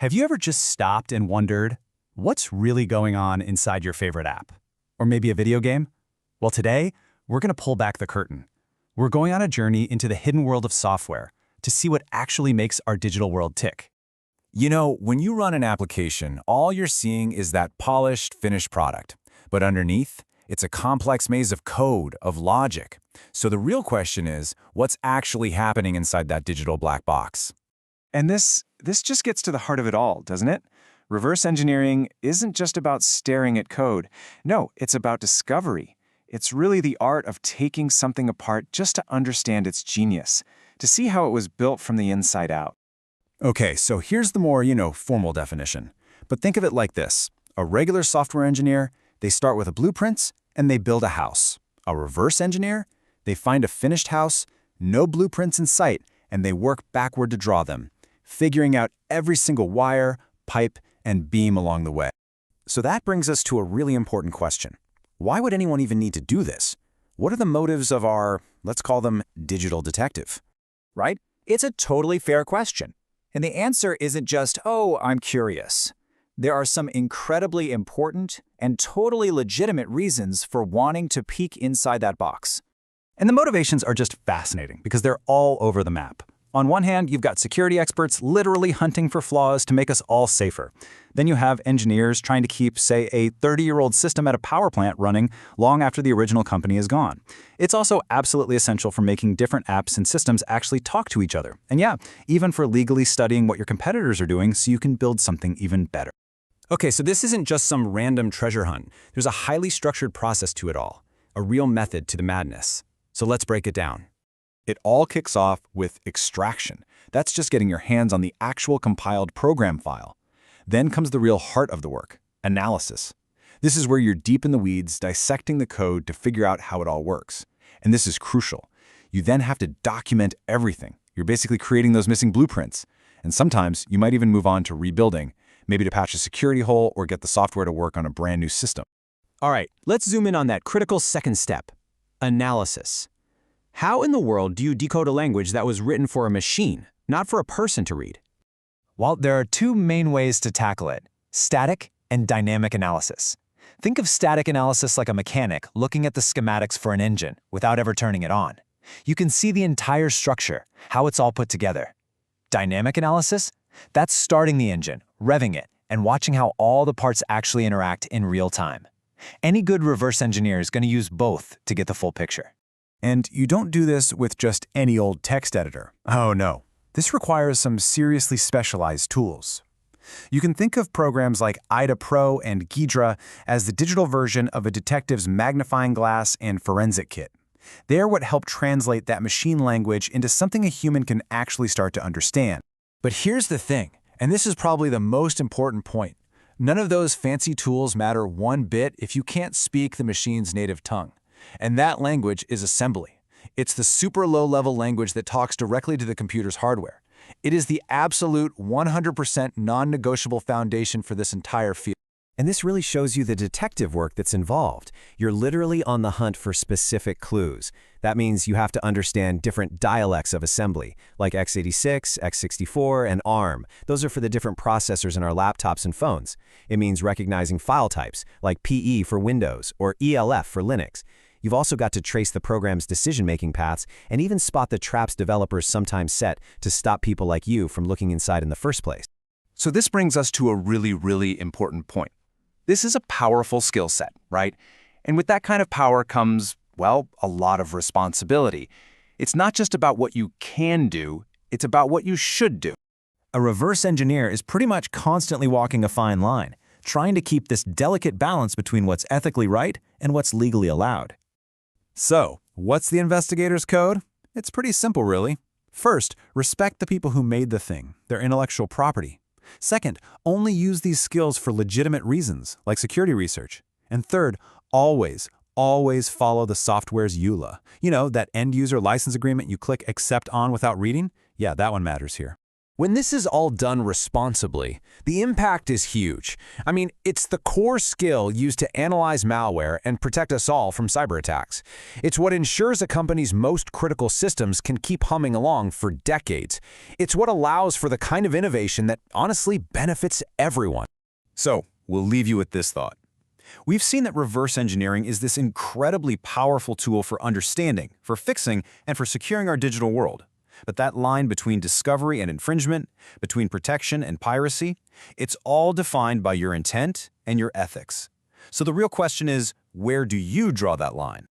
Have you ever just stopped and wondered, what's really going on inside your favorite app? Or maybe a video game? Well, today, we're going to pull back the curtain. We're going on a journey into the hidden world of software to see what actually makes our digital world tick. You know, when you run an application, all you're seeing is that polished, finished product. But underneath, it's a complex maze of code, of logic. So the real question is, what's actually happening inside that digital black box? And this just gets to the heart of it all, doesn't it? Reverse engineering isn't just about staring at code. No, it's about discovery. It's really the art of taking something apart just to understand its genius, to see how it was built from the inside out. Okay, so here's the more, formal definition. But think of it like this. A regular software engineer, they start with a blueprints and they build a house. A reverse engineer, they find a finished house, no blueprints in sight, and they work backward to draw them, figuring out every single wire, pipe, and beam along the way. So that brings us to a really important question. Why would anyone even need to do this? What are the motives of our, let's call them, digital detective? Right? It's a totally fair question. And the answer isn't just, oh, I'm curious. There are some incredibly important and totally legitimate reasons for wanting to peek inside that box. And the motivations are just fascinating because they're all over the map. On one hand, you've got security experts literally hunting for flaws to make us all safer. Then you have engineers trying to keep, say, a 30-year-old system at a power plant running long after the original company is gone. It's also absolutely essential for making different apps and systems actually talk to each other. And yeah, even for legally studying what your competitors are doing so you can build something even better. Okay, so this isn't just some random treasure hunt. There's a highly structured process to it all, a real method to the madness. So let's break it down. It all kicks off with extraction. That's just getting your hands on the actual compiled program file. Then comes the real heart of the work, analysis. This is where you're deep in the weeds, dissecting the code to figure out how it all works. And this is crucial. You then have to document everything. You're basically creating those missing blueprints. And sometimes you might even move on to rebuilding, maybe to patch a security hole or get the software to work on a brand new system. All right, let's zoom in on that critical second step, analysis. How in the world do you decode a language that was written for a machine, not for a person to read? Well, there are two main ways to tackle it: static and dynamic analysis. Think of static analysis like a mechanic looking at the schematics for an engine without ever turning it on. You can see the entire structure, how it's all put together. Dynamic analysis? That's starting the engine, revving it, and watching how all the parts actually interact in real time. Any good reverse engineer is going to use both to get the full picture. And you don't do this with just any old text editor. Oh no, this requires some seriously specialized tools. You can think of programs like IDA Pro and Ghidra as the digital version of a detective's magnifying glass and forensic kit. They're what help translate that machine language into something a human can actually start to understand. But here's the thing, and this is probably the most important point. None of those fancy tools matter one bit if you can't speak the machine's native tongue. And that language is assembly. It's the super low-level language that talks directly to the computer's hardware. It is the absolute 100% non-negotiable foundation for this entire field. And this really shows you the detective work that's involved. You're literally on the hunt for specific clues. That means you have to understand different dialects of assembly, like x86, x64, and ARM. Those are for the different processors in our laptops and phones. It means recognizing file types, like PE for Windows or ELF for Linux. You've also got to trace the program's decision-making paths and even spot the traps developers sometimes set to stop people like you from looking inside in the first place. So this brings us to a really important point. This is a powerful skill set, right? And with that kind of power comes, well, a lot of responsibility. It's not just about what you can do, it's about what you should do. A reverse engineer is pretty much constantly walking a fine line, trying to keep this delicate balance between what's ethically right and what's legally allowed. So, what's the investigator's code? It's pretty simple, really. First, respect the people who made the thing, their intellectual property. Second, only use these skills for legitimate reasons, like security research. And third, always follow the software's EULA. You know, that end-user license agreement you click accept on without reading? Yeah, that one matters here. When this is all done responsibly, the impact is huge. I mean, it's the core skill used to analyze malware and protect us all from cyber attacks. It's what ensures a company's most critical systems can keep humming along for decades. It's what allows for the kind of innovation that honestly benefits everyone. So, we'll leave you with this thought. We've seen that reverse engineering is this incredibly powerful tool for understanding, for fixing, and for securing our digital world. But that line between discovery and infringement, between protection and piracy, it's all defined by your intent and your ethics. So the real question is, where do you draw that line?